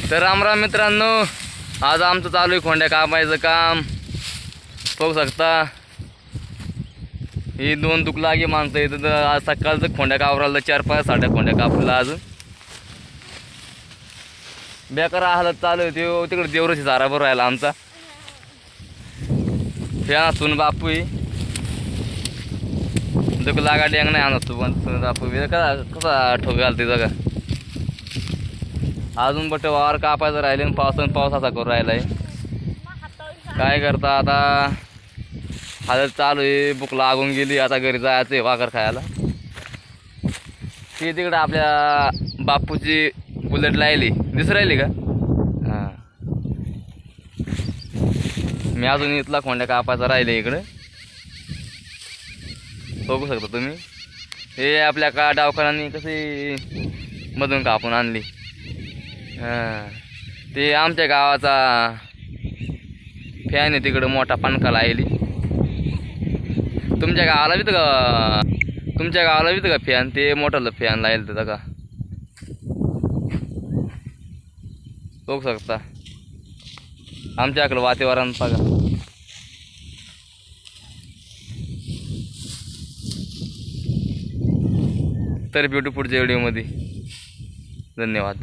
तर रामराम मित्रांनो, आज आमचं चालू आहे खोंड्या कापायचं काम. बघू शकता ही दोन दुखलागी माणसं इथं. आज सकाळचं खोंड्या कापराला 4-5 साड्या खोंड्या कापला. अजून बेकार हालत चालू होती. तिकडे देवरची चारा बरोबर राहिला आमचा. फॅन असून बापू दुख लागा डेंग नाही आणत तू, पण बापू कसा ठोक घालते जगा. अजून बट वावर कापायचं राहिले, पाऊस असा करून राहिलाय. काय करता आता, हालत चालू आहे. भूक लागून गेली. आता घरी जायचं आहे वाकर खायला. ती तिकडं आपल्या बापूची बुलेट लायली, दिसू राहिली का? हां, मी अजून इथला खोंड्या कापायचा राहिले इकडं. बघू शकता तुम्ही. हे आपल्या का डावखान्याने कशी मधून कापून आणली. हां, ते आमच्या गावाचा फॅन आहे तिकडं, मोठा पणका लायली. तुमच्या गावाला बी का फॅन? ते मोठालं फॅन लायलं त्याचा का बघू शकता. आमच्याकडं वातावरण बघा. तर भेटू पुढच्या व्हिडिओमध्ये. धन्यवाद.